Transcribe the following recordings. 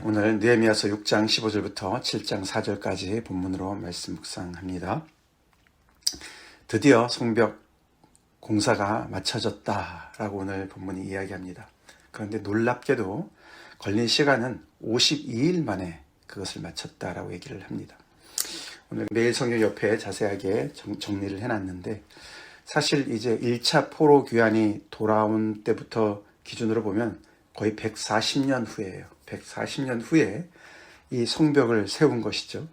오늘 느헤미야서 6장 15절부터 7장 4절까지 본문으로 말씀 묵상합니다. 드디어 성벽 공사가 마쳐졌다라고 오늘 본문이 이야기합니다. 그런데 놀랍게도 걸린 시간은 52일 만에 그것을 마쳤다라고 얘기를 합니다. 오늘 매일 성경 옆에 자세하게 정리를 해놨는데, 사실 이제 1차 포로 귀환이 돌아온 때부터 기준으로 보면 거의 140년 후예요. 140년 후에 이 성벽을 세운 것이죠.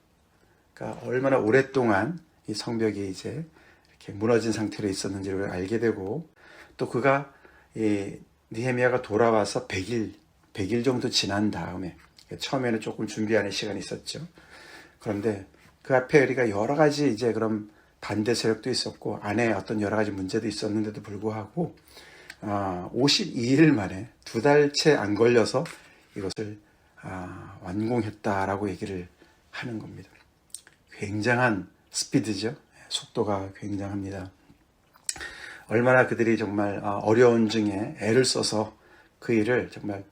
그러니까 얼마나 오랫동안 이 성벽이 이제 이렇게 무너진 상태로 있었는지를 알게 되고, 또 그가 이 느헤미야가 돌아와서 100일 정도 지난 다음에, 처음에는 조금 준비하는 시간이 있었죠. 그런데 그 앞에 우리가 여러 가지 이제 그런 반대 세력도 있었고 안에 어떤 여러 가지 문제도 있었는데도 불구하고 52일 만에 2달째 안 걸려서 이것을 완공했다라고 얘기를 하는 겁니다. 굉장한 스피드죠. 속도가 굉장합니다. 얼마나 그들이 정말 어려운 중에 애를 써서 그 일을 정말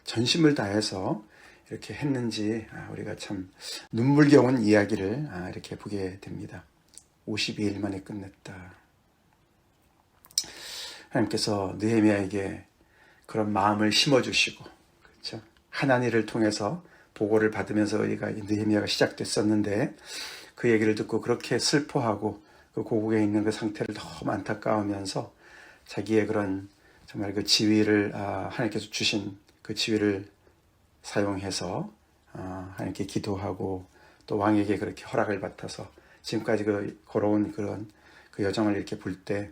전심을 다해서 이렇게 했는지 우리가 참 눈물겨운 이야기를 이렇게 보게 됩니다. 52일 만에 끝냈다. 하나님께서 느헤미야에게 그런 마음을 심어주시고, 그렇죠? 하나니를 통해서 보고를 받으면서 우리가 느헤미야가 시작됐었는데, 그 얘기를 듣고 그렇게 슬퍼하고 그 고국에 있는 그 상태를 너무 안타까우면서 자기의 그런 정말 그 지위를 하나님께서 주신 그 지위를 사용해서 하나님께 기도하고 또 왕에게 그렇게 허락을 받아서 지금까지 그 걸어온 그런 그 여정을 이렇게 볼 때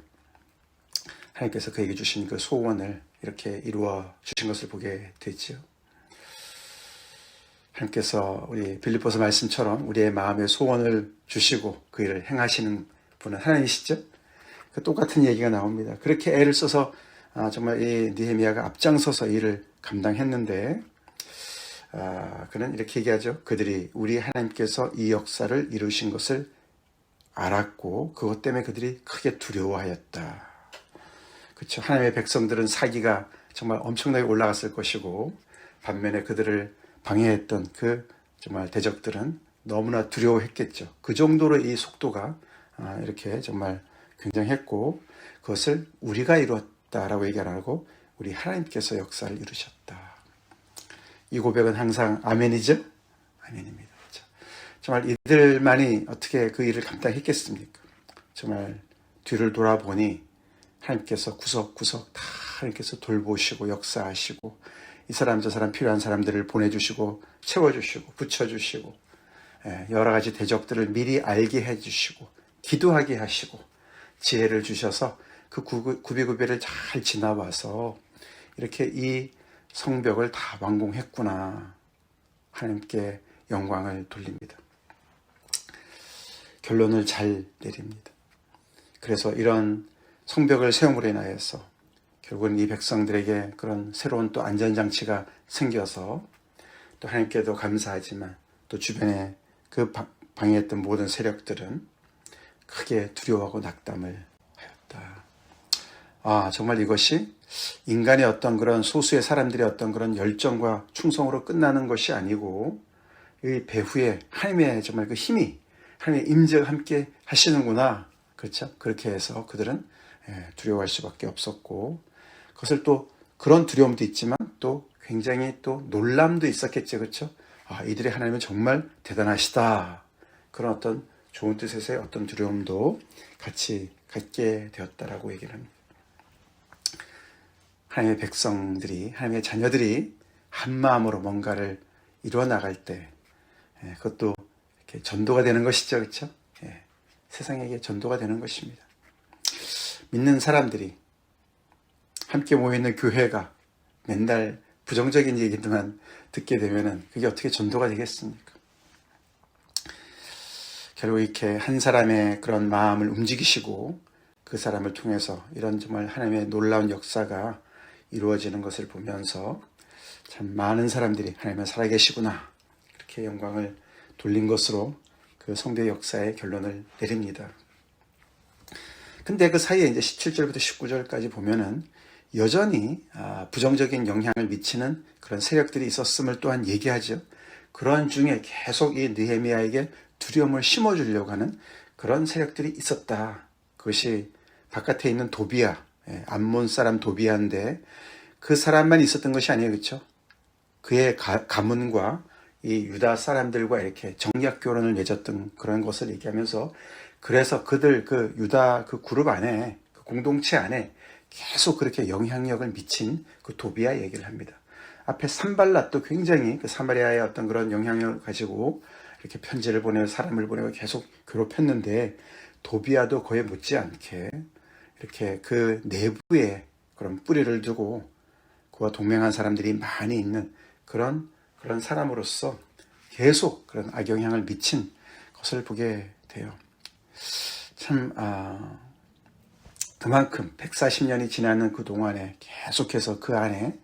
하나님께서 그에게 주신 그 소원을 이렇게 이루어 주신 것을 보게 되죠. 하나님께서 우리 빌립보서 말씀처럼 우리의 마음에 소원을 주시고 그 일을 행하시는 분은 하나님이시죠. 그 똑같은 얘기가 나옵니다. 그렇게 애를 써서 정말 이 느헤미야가 앞장서서 일을 감당했는데, 그는 이렇게 얘기하죠. 그들이 우리 하나님께서 이 역사를 이루신 것을 알았고 그것 때문에 그들이 크게 두려워하였다. 그렇죠. 하나님의 백성들은 사기가 정말 엄청나게 올라갔을 것이고, 반면에 그들을 방해했던 그 정말 대적들은 너무나 두려워했겠죠. 그 정도로 이 속도가 이렇게 정말 굉장했고, 그것을 우리가 이루었다라고 얘기 안 하고 우리 하나님께서 역사를 이루셨다. 이 고백은 항상 아멘이죠? 아멘입니다. 그렇죠? 정말 이들만이 어떻게 그 일을 감당했겠습니까? 정말 뒤를 돌아보니 하나님께서 구석구석 다 하나님께서 돌보시고 역사하시고, 이 사람 저 사람 필요한 사람들을 보내주시고 채워주시고 붙여주시고, 여러 가지 대적들을 미리 알게 해주시고 기도하게 하시고 지혜를 주셔서 그 구비구비를 잘 지나와서 이렇게 이 성벽을 다 완공했구나. 하나님께 영광을 돌립니다. 결론을 잘 내립니다. 그래서 이런 성벽을 세움으로 인하여서 결국은 이 백성들에게 그런 새로운 또 안전장치가 생겨서 또 하나님께도 감사하지만 또 주변에 그 방해했던 모든 세력들은 크게 두려워하고 낙담을 하였다. 정말 이것이 인간의 어떤 그런 소수의 사람들의 어떤 그런 열정과 충성으로 끝나는 것이 아니고, 이 배후에 하나님의 정말 그 힘이, 하나님의 임재가 함께 하시는구나. 그렇죠? 그렇게 해서 그들은 두려워할 수밖에 없었고, 그것을 또 그런 두려움도 있지만 또 굉장히 또 놀람도 있었겠죠. 그렇죠? 이들의 하나님은 정말 대단하시다. 그런 어떤 좋은 뜻에서의 어떤 두려움도 같이 갖게 되었다라고 얘기를 합니다. 하나님의 백성들이, 하나님의 자녀들이 한 마음으로 뭔가를 이루어 나갈 때, 그것도 이렇게 전도가 되는 것이죠. 그렇죠? 세상에게 전도가 되는 것입니다. 믿는 사람들이 함께 모여있는 교회가 맨날 부정적인 얘기들만 듣게 되면은 그게 어떻게 전도가 되겠습니까? 결국 이렇게 한 사람의 그런 마음을 움직이시고 그 사람을 통해서 이런 정말 하나님의 놀라운 역사가 이루어지는 것을 보면서 참 많은 사람들이 하나님은 살아계시구나, 이렇게 영광을 돌린 것으로 그 성벽 역사의 결론을 내립니다. 근데 그 사이에 이제 17절부터 19절까지 보면은 여전히 부정적인 영향을 미치는 그런 세력들이 있었음을 또한 얘기하죠. 그런 중에 계속 이 느헤미야에게 두려움을 심어주려고 하는 그런 세력들이 있었다. 그것이 바깥에 있는 도비야, 암몬 사람 도비야인데 그 사람만 있었던 것이 아니에요. 그렇죠? 그의 가문과 이 유다 사람들과 이렇게 정략 결혼을 맺었던 그런 것을 얘기하면서 그래서 그들 그 유다 그 그룹 안에 그 공동체 안에 계속 그렇게 영향력을 미친 그 도비야 얘기를 합니다. 앞에 산발랏도 굉장히 그 사마리아의 어떤 그런 영향력을 가지고 이렇게 편지를 보내고 사람을 보내고 계속 괴롭혔는데 도비야도 그에 못지않게 이렇게 그 내부에 그런 뿌리를 두고 그와 동맹한 사람들이 많이 있는 그런 사람으로서 계속 그런 악영향을 미친 것을 보게 돼요. 참 그만큼 140년이 지나는 그 동안에 계속해서 그 안에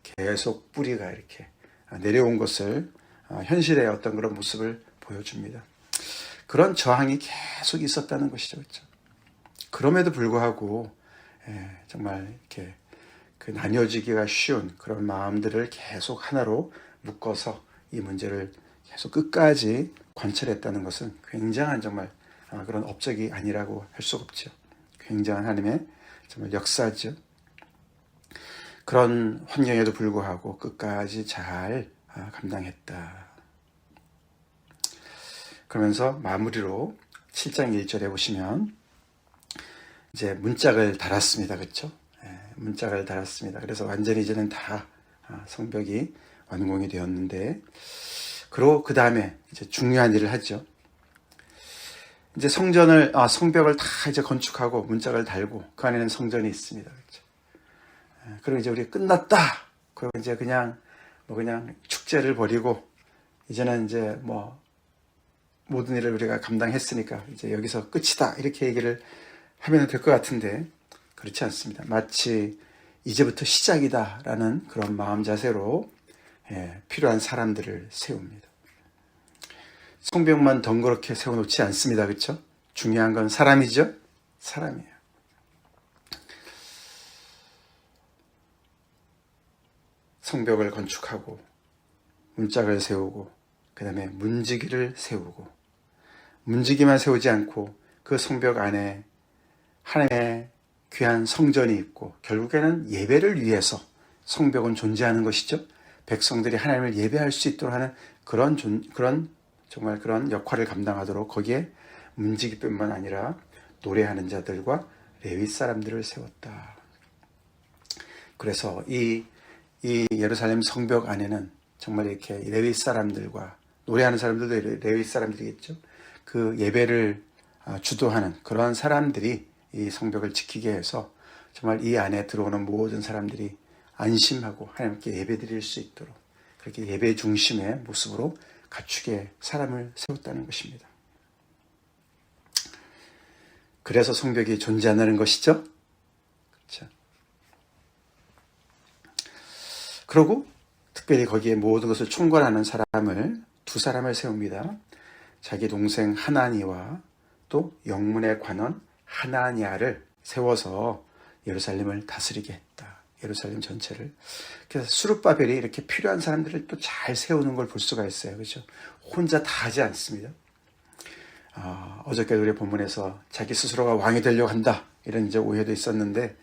계속 뿌리가 이렇게 내려온 것을 현실의 어떤 그런 모습을 보여줍니다. 그런 저항이 계속 있었다는 것이죠. 그렇죠? 그럼에도 불구하고 정말 이렇게 그 나뉘어지기가 쉬운 그런 마음들을 계속 하나로 묶어서 이 문제를 계속 끝까지 관찰했다는 것은 굉장한 정말 그런 업적이 아니라고 할 수가 없죠. 굉장한 하나님의 정말 역사죠. 그런 환경에도 불구하고 끝까지 잘 감당했다. 그러면서 마무리로 7장 1절에 보시면 이제 문짝을 달았습니다. 그렇죠? 문짝을 달았습니다. 그래서 완전히 이제는 다 성벽이 완공이 되었는데 그리고 그 다음에 이제 중요한 일을 하죠. 이제 성벽을 다 이제 건축하고 문짝을 달고 그 안에는 성전이 있습니다. 그렇죠? 그리고 이제 우리 끝났다. 그리고 이제 그냥 축제를 벌이고 이제는 이제 모든 일을 우리가 감당했으니까 이제 여기서 끝이다. 이렇게 얘기를 하면 될 것 같은데 그렇지 않습니다. 마치 이제부터 시작이다라는 그런 마음 자세로 필요한 사람들을 세웁니다. 성벽만 덩그렇게 세워놓지 않습니다. 그렇죠? 중요한 건 사람이죠. 사람이에요. 성벽을 건축하고 문짝을 세우고 그 다음에 문지기를 세우고 문지기만 세우지 않고 그 성벽 안에 하나님의 귀한 성전이 있고 결국에는 예배를 위해서 성벽은 존재하는 것이죠. 백성들이 하나님을 예배할 수 있도록 하는 정말 그런 역할을 감당하도록 거기에 문지기뿐만 아니라 노래하는 자들과 레위 사람들을 세웠다. 그래서 이 예루살렘 성벽 안에는 정말 이렇게 레위 사람들과 노래하는 사람들도 레위 사람들이겠죠. 그 예배를 주도하는 그러한 사람들이 이 성벽을 지키게 해서 정말 이 안에 들어오는 모든 사람들이 안심하고 하나님께 예배드릴 수 있도록 그렇게 예배 중심의 모습으로 갖추게 사람을 세웠다는 것입니다. 그래서 성벽이 존재한다는 것이죠. 그렇죠. 그리고 특별히 거기에 모든 것을 총괄하는 두 사람을 세웁니다. 자기 동생 하나니와 또 영문의 관원 하나냐를 세워서 예루살렘을 다스리게 했다. 예루살렘 전체를. 그래서 수룹바벨이 이렇게 필요한 사람들을 또 잘 세우는 걸 볼 수가 있어요. 그렇죠? 혼자 다 하지 않습니다. 어저께도 우리 본문에서 자기 스스로가 왕이 되려고 한다. 이런 이제 오해도 있었는데,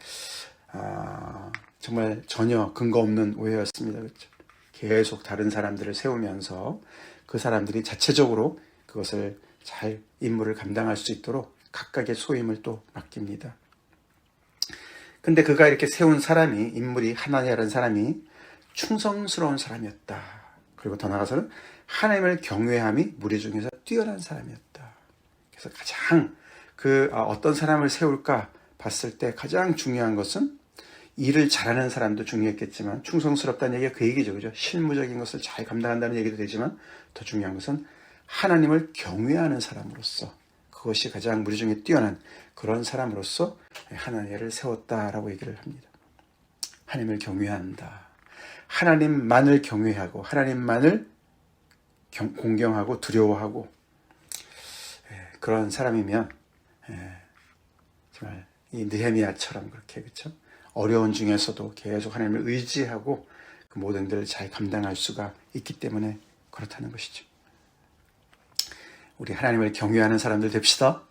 정말 전혀 근거 없는 오해였습니다. 그렇죠? 계속 다른 사람들을 세우면서 그 사람들이 자체적으로 그것을 잘 임무를 감당할 수 있도록 각각의 소임을 또 맡깁니다. 근데 그가 이렇게 세운 인물이 하나냐라는 사람이 충성스러운 사람이었다. 그리고 더 나아가서는 하나님을 경외함이 무리 중에서 뛰어난 사람이었다. 그래서 가장 어떤 사람을 세울까 봤을 때 가장 중요한 것은 일을 잘하는 사람도 중요했겠지만 충성스럽다는 얘기가 그 얘기죠. 그죠? 실무적인 것을 잘 감당한다는 얘기도 되지만 더 중요한 것은 하나님을 경외하는 사람으로서 그것이 가장 무리 중에 뛰어난 그런 사람으로서 하나님을 세웠다라고 얘기를 합니다. 하나님을 경외한다. 하나님만을 경외하고 하나님만을 공경하고 두려워하고 그런 사람이면 정말 이 느헤미야처럼 그렇게 그렇죠? 어려운 중에서도 계속 하나님을 의지하고 그 모든 일을 잘 감당할 수가 있기 때문에 그렇다는 것이죠. 우리 하나님을 경외하는 사람들 됩시다.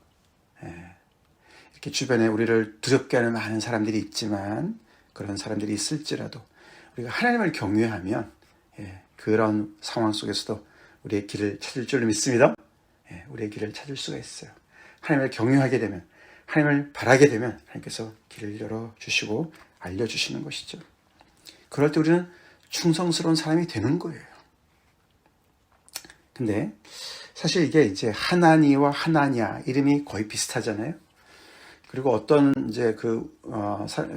이렇게 주변에 우리를 두렵게 하는 많은 사람들이 있지만 그런 사람들이 있을지라도 우리가 하나님을 경외하면 그런 상황 속에서도 우리의 길을 찾을 줄 믿습니다. 우리의 길을 찾을 수가 있어요. 하나님을 경외하게 되면, 하나님을 바라게 되면 하나님께서 길을 열어주시고 알려주시는 것이죠. 그럴 때 우리는 충성스러운 사람이 되는 거예요. 근데 사실 이게 이제 하나니와 하나냐 이름이 거의 비슷하잖아요. 그리고 어떤 이제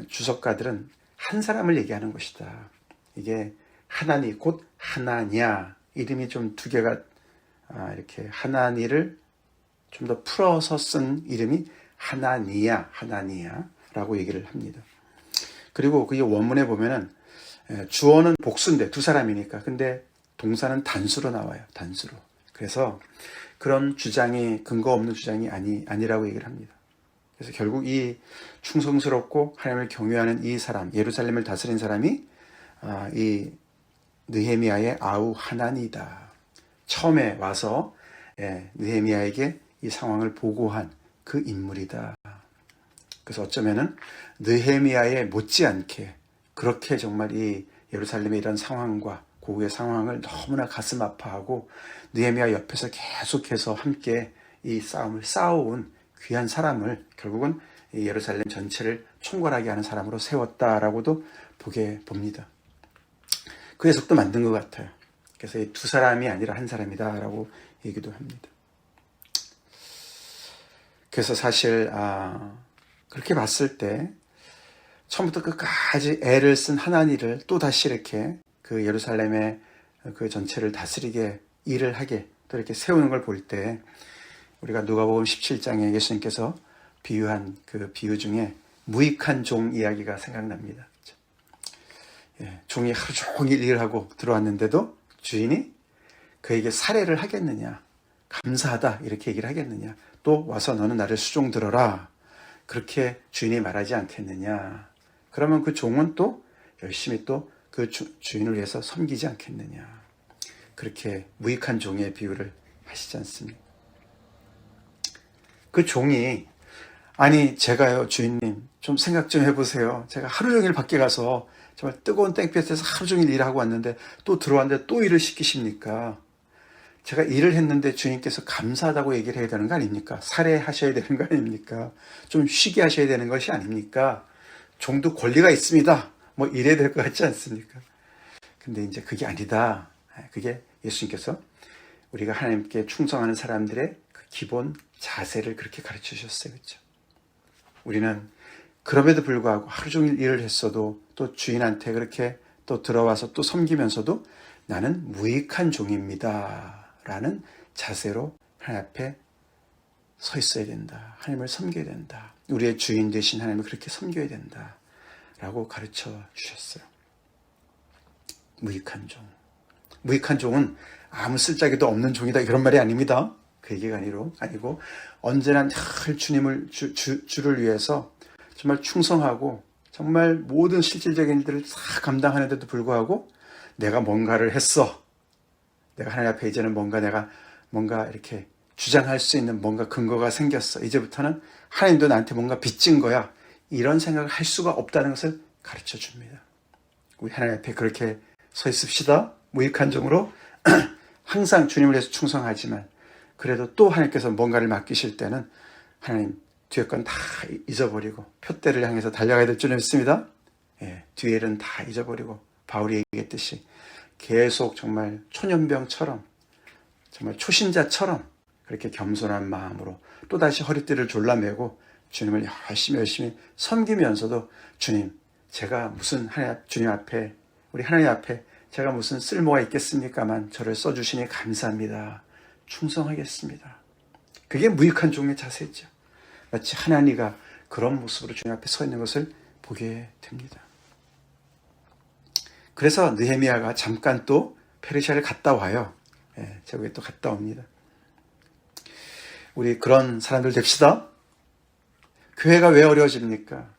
주석가들은 한 사람을 얘기하는 것이다. 이게 하나니 곧 하나냐 이름이 좀 두 개가 이렇게 하나니를 좀 더 풀어서 쓴 이름이 하나니야라고 얘기를 합니다. 그리고 그 원문에 보면은 주어는 복수인데 두 사람이니까 근데 동사는 단수로 나와요. 단수로. 그래서 그런 주장이 근거 없는 주장이 아니라고 얘기를 합니다. 그래서 결국 이 충성스럽고 하나님을 경외하는 이 사람, 예루살렘을 다스린 사람이 이 느헤미야의 아우 하나니다. 처음에 와서 느헤미야에게 이 상황을 보고한 그 인물이다. 그래서 어쩌면은 느헤미야에 못지않게 그렇게 정말 이 예루살렘의 이런 상황과 고국의 상황을 너무나 가슴 아파하고 느헤미야 옆에서 계속해서 함께 이 싸움을 싸워온 귀한 사람을 결국은 이 예루살렘 전체를 총괄하게 하는 사람으로 세웠다라고도 보게 봅니다. 그 해석도 만든 것 같아요. 그래서 이 두 사람이 아니라 한 사람이다라고 얘기도 합니다. 그래서 사실 그렇게 봤을 때 처음부터 끝까지 애를 쓴 하나니를 또 다시 이렇게 그 예루살렘의 그 전체를 다스리게 일을 하게 또 이렇게 세우는 걸 볼 때 우리가 누가복음 17장에 예수님께서 비유한 그 비유 중에 무익한 종 이야기가 생각납니다. 종이 하루 종일 일을 하고 들어왔는데도 주인이 그에게 살해를 하겠느냐, 감사하다 이렇게 얘기를 하겠느냐, 또 와서 너는 나를 수종 들어라 그렇게 주인이 말하지 않겠느냐. 그러면 그 종은 또 열심히 또 그 주인을 위해서 섬기지 않겠느냐. 그렇게 무익한 종의 비유를 하시지 않습니까? 그 종이 아니 제가요 주인님 좀 생각 좀 해보세요. 제가 하루 종일 밖에 가서 정말 뜨거운 땡볕에서 하루 종일 일하고 왔는데 또 들어왔는데 또 일을 시키십니까? 제가 일을 했는데 주인께서 감사하다고 얘기를 해야 되는 거 아닙니까? 살해하셔야 되는 거 아닙니까? 좀 쉬게 하셔야 되는 것이 아닙니까? 종도 권리가 있습니다. 뭐 이래야 될 것 같지 않습니까? 근데 이제 그게 아니다. 그게 예수님께서 우리가 하나님께 충성하는 사람들의 그 기본 자세를 그렇게 가르쳐 주셨어요. 그렇죠? 우리는 그럼에도 불구하고 하루 종일 일을 했어도 또 주인한테 그렇게 또 들어와서 또 섬기면서도 나는 무익한 종입니다. 라는 자세로 하나님 앞에 서 있어야 된다. 하나님을 섬겨야 된다. 우리의 주인 되신 하나님을 그렇게 섬겨야 된다. 라고 가르쳐 주셨어요. 무익한 종. 무익한 종은 아무 쓸데기도 없는 종이다. 이런 말이 아닙니다. 그 얘기가 아니고 언제나 늘 주를 위해서 정말 충성하고 정말 모든 실질적인 일들을 다 감당하는데도 불구하고 내가 뭔가를 했어. 내가 하나님 앞에 이제는 뭔가 이렇게 주장할 수 있는 뭔가 근거가 생겼어. 이제부터는 하나님도 나한테 뭔가 빚진 거야. 이런 생각을 할 수가 없다는 것을 가르쳐 줍니다. 우리 하나님 앞에 그렇게 서 있읍시다. 무익한 종으로 항상 주님을 위해서 충성하지만 그래도 또 하나님께서 뭔가를 맡기실 때는 하나님 뒤에 건 다 잊어버리고 표대를 향해서 달려가야 될 줄 믿습니다. 뒤에 일은 다 잊어버리고 바울이 얘기했듯이 계속 정말 초년병처럼 정말 초신자처럼 그렇게 겸손한 마음으로 또다시 허리띠를 졸라매고 주님을 열심히 섬기면서도 주님 제가 무슨 주님 앞에 우리 하나님 앞에 제가 무슨 쓸모가 있겠습니까만 저를 써주시니 감사합니다. 충성하겠습니다. 그게 무익한 종의 자세죠. 마치 하나니가 그런 모습으로 주님 앞에 서 있는 것을 보게 됩니다. 그래서 느헤미야가 잠깐 또 페르시아를 갔다 와요. 제국에 또 갔다 옵니다. 우리 그런 사람들 됩시다. 교회가 왜 어려워집니까?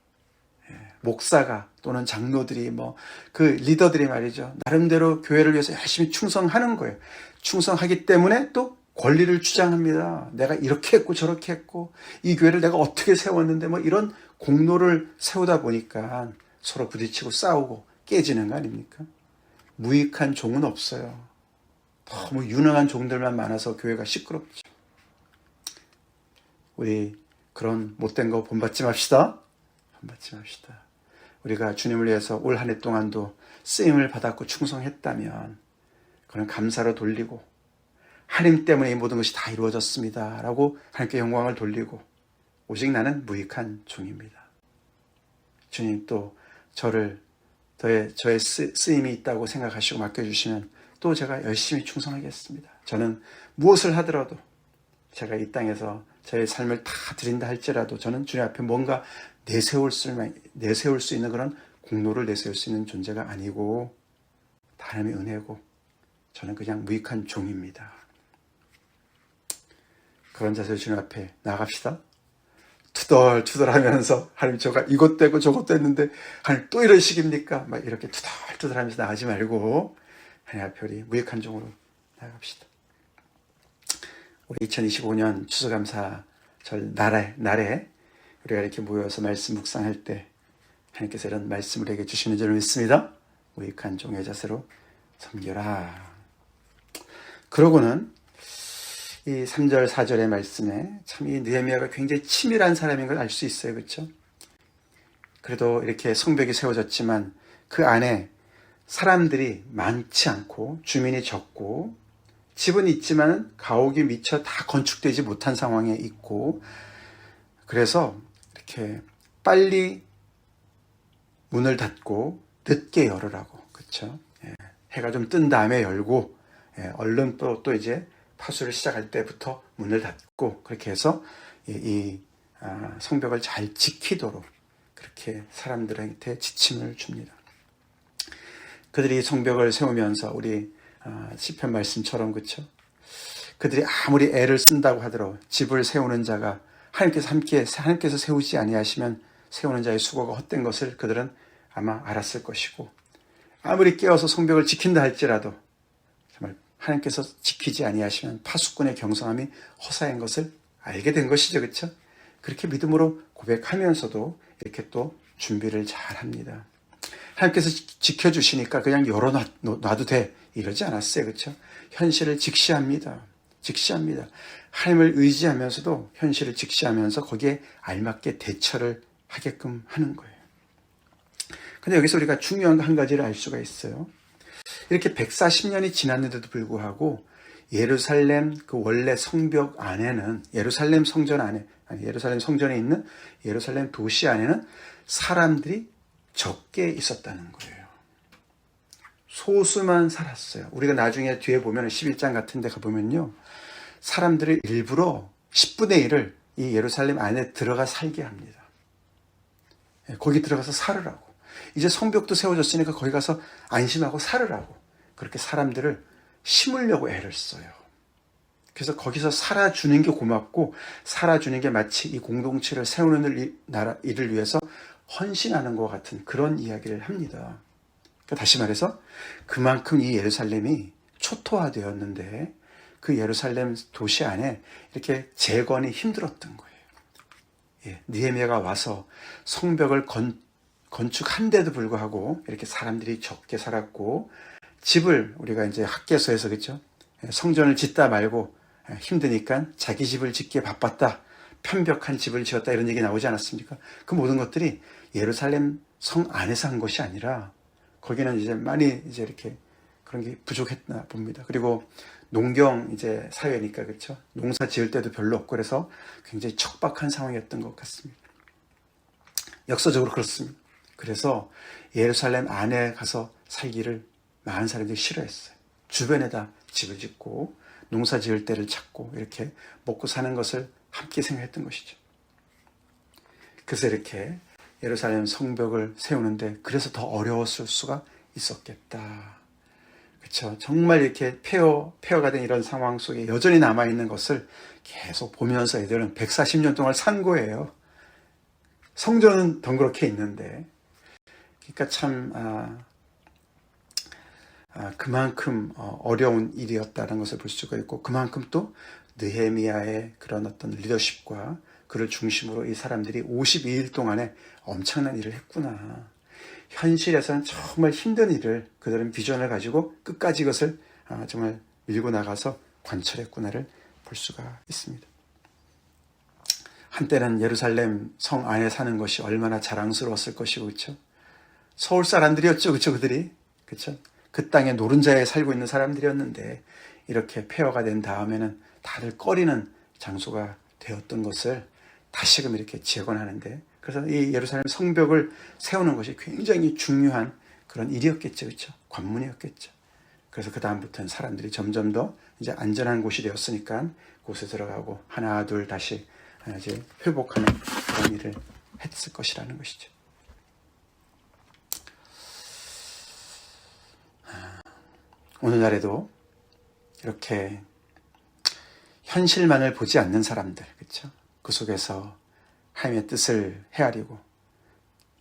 목사가 또는 장로들이 그 리더들이 말이죠. 나름대로 교회를 위해서 열심히 충성하는 거예요. 충성하기 때문에 또 권리를 주장합니다. 내가 이렇게 했고 저렇게 했고 이 교회를 내가 어떻게 세웠는데 이런 공로를 세우다 보니까 서로 부딪히고 싸우고 깨지는 거 아닙니까? 무익한 종은 없어요. 너무 유능한 종들만 많아서 교회가 시끄럽죠. 우리 그런 못된 거 본받지 맙시다. 본받지 맙시다. 우리가 주님을 위해서 올 한 해 동안도 쓰임을 받았고 충성했다면 그런 감사로 돌리고 하나님 때문에 이 모든 것이 다 이루어졌습니다 라고 하나님께 영광을 돌리고 오직 나는 무익한 종입니다. 주님 또 저의 쓰임이 있다고 생각하시고 맡겨주시면 또 제가 열심히 충성하겠습니다. 저는 무엇을 하더라도 제가 이 땅에서 저의 삶을 다 드린다 할지라도 저는 주님 앞에 뭔가 내세울 수 있는 그런 공로를 내세울 수 있는 존재가 아니고 하나님의 은혜고 저는 그냥 무익한 종입니다. 그런 자세로 주님 앞에 나갑시다. 투덜투덜하면서 하나님 제가 이것도 했고 저것도 했는데 하나님 또 이런 식입니까? 막 이렇게 투덜투덜하면서 나가지 말고 하나님 앞에 우리 무익한 종으로 나갑시다. 우리 2025년 추수감사절 날에 우리가 이렇게 모여서 말씀 묵상할 때 하나님께서 이런 말씀을 우리에게 주시는 줄 믿습니다. 무익한 종의 자세로 섬겨라. 그러고는 이 3절 4절의 말씀에 참 이 느헤미야가 굉장히 치밀한 사람인 걸 알 수 있어요. 그렇죠? 그래도 이렇게 성벽이 세워졌지만 그 안에 사람들이 많지 않고 주민이 적고 집은 있지만 가옥이 미처 다 건축되지 못한 상황에 있고 그래서 이렇게 빨리 문을 닫고 늦게 열으라고. 그렇죠? 해가 좀 뜬 다음에 열고 얼른 또 이제 파수를 시작할 때부터 문을 닫고 그렇게 해서 이 성벽을 잘 지키도록 그렇게 사람들한테 지침을 줍니다. 그들이 성벽을 세우면서 우리 시편 말씀처럼 그렇죠? 그들이 아무리 애를 쓴다고 하더라도 집을 세우는 자가 하나님께서 세우지 아니하시면 세우는 자의 수고가 헛된 것을 그들은 아마 알았을 것이고 아무리 깨어서 성벽을 지킨다 할지라도 정말 하나님께서 지키지 아니하시면 파수꾼의 경성함이 허사인 것을 알게 된 것이죠. 그렇죠? 그렇게 믿음으로 고백하면서도 이렇게 또 준비를 잘 합니다. 하나님께서 지켜주시니까 그냥 열어놔도 돼 이러지 않았어요. 그렇죠? 현실을 직시합니다. 하나님을 의지하면서도 현실을 직시하면서 거기에 알맞게 대처를 하게끔 하는 거예요. 근데 여기서 우리가 중요한 한 가지를 알 수가 있어요. 이렇게 140년이 지났는데도 불구하고 예루살렘 그 원래 성벽 안에는 예루살렘 성전에 있는 예루살렘 도시 안에는 사람들이 적게 있었다는 거예요. 소수만 살았어요. 우리가 나중에 뒤에 보면 11장 같은 데 가보면요. 사람들을 일부러 10분의 1을 이 예루살렘 안에 들어가 살게 합니다. 거기 들어가서 살으라고. 이제 성벽도 세워졌으니까 거기 가서 안심하고 살으라고. 그렇게 사람들을 심으려고 애를 써요. 그래서 거기서 살아주는 게 고맙고 살아주는 게 마치 이 공동체를 세우는 일을 위해서 헌신하는 것 같은 그런 이야기를 합니다. 그러니까 다시 말해서 그만큼 이 예루살렘이 초토화되었는데 그 예루살렘 도시 안에 이렇게 재건이 힘들었던 거예요. 느헤미야가 와서 성벽을 건축한데도 불구하고 이렇게 사람들이 적게 살았고 집을 우리가 이제 학개서에서 그렇죠? 성전을 짓다 말고 힘드니까 자기 집을 짓기에 바빴다. 편벽한 집을 지었다 이런 얘기 나오지 않았습니까? 그 모든 것들이 예루살렘 성 안에서 한 것이 아니라 거기는 이제 많이 이제 이렇게 그런 게 부족했나 봅니다. 그리고 농경 이제 사회니까 그렇죠? 농사 지을 때도 별로 없고 그래서 굉장히 척박한 상황이었던 것 같습니다. 역사적으로 그렇습니다. 그래서 예루살렘 안에 가서 살기를 많은 사람들이 싫어했어요. 주변에다 집을 짓고 농사 지을 때를 찾고 이렇게 먹고 사는 것을 함께 생각했던 것이죠. 그래서 이렇게 예루살렘 성벽을 세우는데 그래서 더 어려웠을 수가 있었겠다. 그렇죠? 정말 이렇게 폐허가 된 이런 상황 속에 여전히 남아있는 것을 계속 보면서 애들은 140년 동안 산 거예요. 성전은 덩그렇게 있는데 그러니까 참 그만큼 어려운 일이었다는 것을 볼 수가 있고, 그만큼 또 느헤미야의 그런 어떤 리더십과 그를 중심으로 이 사람들이 52일 동안에 엄청난 일을 했구나. 현실에서는 정말 힘든 일을 그들은 비전을 가지고 끝까지 이것을 정말 밀고 나가서 관철했구나를 볼 수가 있습니다. 한때는 예루살렘 성 안에 사는 것이 얼마나 자랑스러웠을 것이고, 그렇죠? 서울 사람들이었죠, 그렇죠? 그들이, 그렇죠? 그 땅에 노른자에 살고 있는 사람들이었는데 이렇게 폐허가 된 다음에는 다들 꺼리는 장소가 되었던 것을 다시금 이렇게 재건하는데, 그래서 이 예루살렘 성벽을 세우는 것이 굉장히 중요한 그런 일이었겠죠, 그렇죠? 관문이었겠죠. 그래서 그 다음부터는 사람들이 점점 더 이제 안전한 곳이 되었으니까 곳에 들어가고 하나 둘 다시 이제 회복하는 그런 일을 했을 것이라는 것이죠. 오늘날에도 이렇게 현실만을 보지 않는 사람들, 그렇죠? 그 속에서 하나님의 뜻을 헤아리고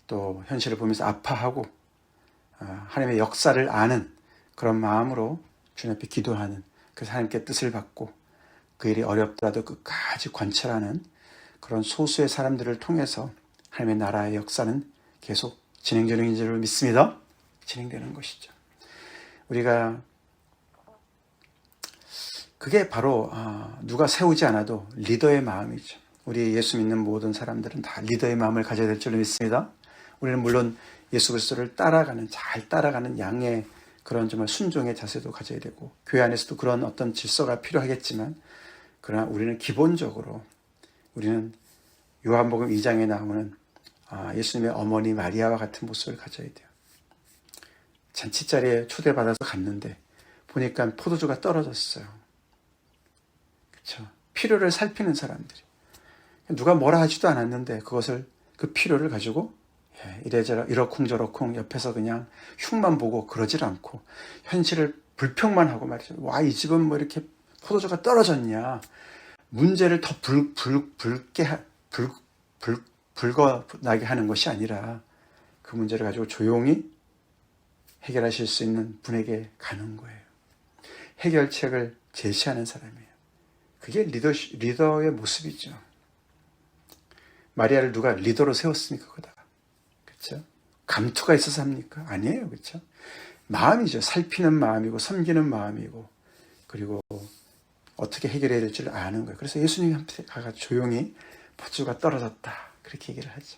또 현실을 보면서 아파하고 하나님의 역사를 아는 그런 마음으로 주님 앞에 기도하는, 그래서 하나님께 뜻을 받고 그 일이 어렵더라도 끝까지 관철하는 그런 소수의 사람들을 통해서 하나님의 나라의 역사는 계속 진행되는 줄 믿습니다. 진행되는 것이죠. 우리가 그게 바로 누가 세우지 않아도 리더의 마음이죠. 우리 예수 믿는 모든 사람들은 다 리더의 마음을 가져야 될 줄 믿습니다. 우리는 물론 예수 그리스도를 따라가는, 잘 따라가는 양의 그런 정말 순종의 자세도 가져야 되고, 교회 안에서도 그런 어떤 질서가 필요하겠지만, 그러나 우리는 기본적으로 우리는 요한복음 2장에 나오는 예수님의 어머니 마리아와 같은 모습을 가져야 돼요. 잔치자리에 초대받아서 갔는데 보니까 포도주가 떨어졌어요. 그렇죠? 필요를 살피는 사람들이, 누가 뭐라 하지도 않았는데 그것을, 그 필요를 가지고 이래저래 이러쿵저러쿵 옆에서 그냥 흉만 보고 그러질 않고 현실을 불평만 하고 말이죠. 와, 이 집은 뭐 이렇게 포도주가 떨어졌냐. 문제를 더 불거나게 하는 것이 아니라 그 문제를 가지고 조용히 해결하실 수 있는 분에게 가는 거예요. 해결책을 제시하는 사람이에요. 그게 리더의 모습이죠. 마리아를 누가 리더로 세웠습니까? 거기다가. 그렇죠? 감투가 있어서 합니까? 아니에요. 그렇죠? 마음이죠. 살피는 마음이고 섬기는 마음이고, 그리고 어떻게 해결해야 될지를 아는 거예요. 그래서 예수님한테 가서 조용히 포도주가 떨어졌다, 그렇게 얘기를 하죠.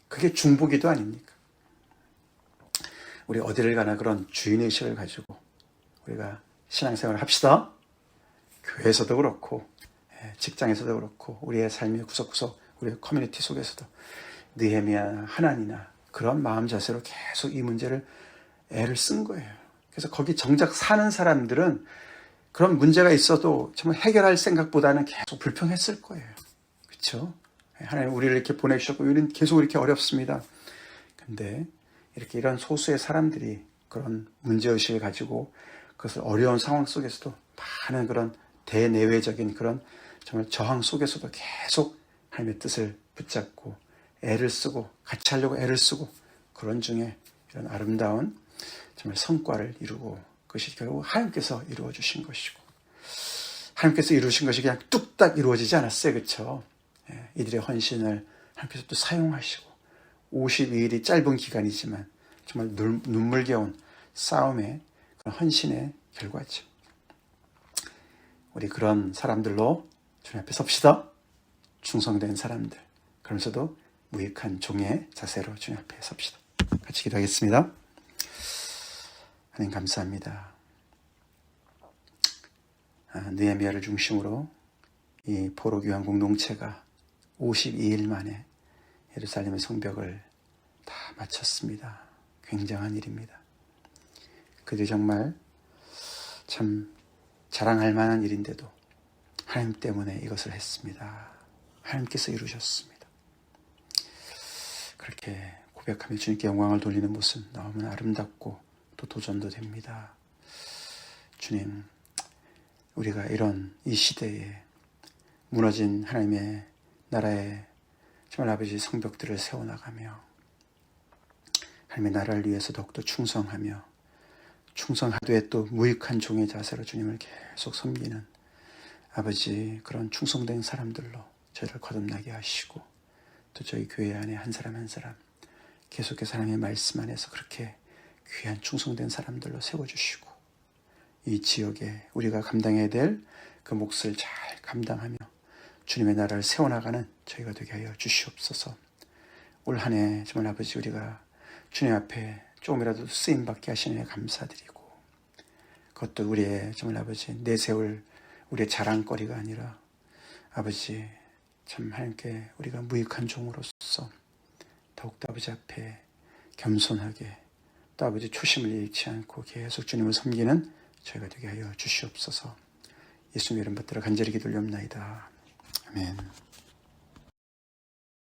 그게 중보기도 아닙니까? 우리 어디를 가나 그런 주인의식을 가지고 우리가 신앙생활을 합시다. 교회에서도 그렇고 직장에서도 그렇고 우리의 삶의 구석구석, 우리의 커뮤니티 속에서도 느헤미야 하나니나 그런 마음 자세로 계속 이 문제를 애를 쓴 거예요. 그래서 거기 정작 사는 사람들은 그런 문제가 있어도 정말 해결할 생각보다는 계속 불평했을 거예요. 그렇죠? 하나님 우리를 이렇게 보내주셨고 우리는 계속 이렇게 어렵습니다. 근데 이렇게 이런 소수의 사람들이 그런 문제의식을 가지고 그것을 어려운 상황 속에서도 많은 그런 대내외적인 그런 정말 저항 속에서도 계속 하나님의 뜻을 붙잡고 애를 쓰고 같이 하려고 애를 쓰고 그런 중에 이런 아름다운 정말 성과를 이루고, 그것이 결국 하나님께서 이루어 주신 것이고, 하나님께서 이루신 것이 그냥 뚝딱 이루어지지 않았어요. 그렇죠? 이들의 헌신을 하나님께서 또 사용하시고 52일이 짧은 기간이지만 정말 눈물겨운 싸움의 그런 헌신의 결과죠. 우리 그런 사람들로 주님 앞에 섭시다. 충성된 사람들, 그러면서도 무익한 종의 자세로 주님 앞에 섭시다. 같이 기도하겠습니다. 하나님 감사합니다. 느헤미야를 중심으로 이 포로교환 공동체가 52일 만에 예루살렘의 성벽을 다 마쳤습니다. 굉장한 일입니다. 그들이 정말 참 자랑할 만한 일인데도 하나님 때문에 이것을 했습니다. 하나님께서 이루셨습니다. 그렇게 고백하며 주님께 영광을 돌리는 모습 너무나 아름답고 또 도전도 됩니다. 주님, 우리가 이런 이 시대에 무너진 하나님의 나라의 정말 아버지 성벽들을 세워나가며 하나님의 나라를 위해서 더욱더 충성하며 충성하되 또 무익한 종의 자세로 주님을 계속 섬기는 아버지 그런 충성된 사람들로 저희를 거듭나게 하시고 또 저희 교회 안에 한 사람 한 사람 계속해서 하나님의 말씀 안에서 그렇게 귀한 충성된 사람들로 세워주시고 이 지역에 우리가 감당해야 될 그 몫을 잘 감당하며 주님의 나라를 세워나가는 저희가 되게 하여 주시옵소서. 올 한 해 정말 아버지 우리가 주님 앞에 조금이라도 쓰임받게 하시는 애 감사드리고 그것도 우리의 정말 아버지 내세울 우리의 자랑거리가 아니라 아버지 참 하나님께 우리가 무익한 종으로서 더욱더 아버지 앞에 겸손하게 또 아버지 초심을 잃지 않고 계속 주님을 섬기는 저희가 되게 하여 주시옵소서. 예수님 이름 받들어 간절히 기도를 옵나이다. 아멘.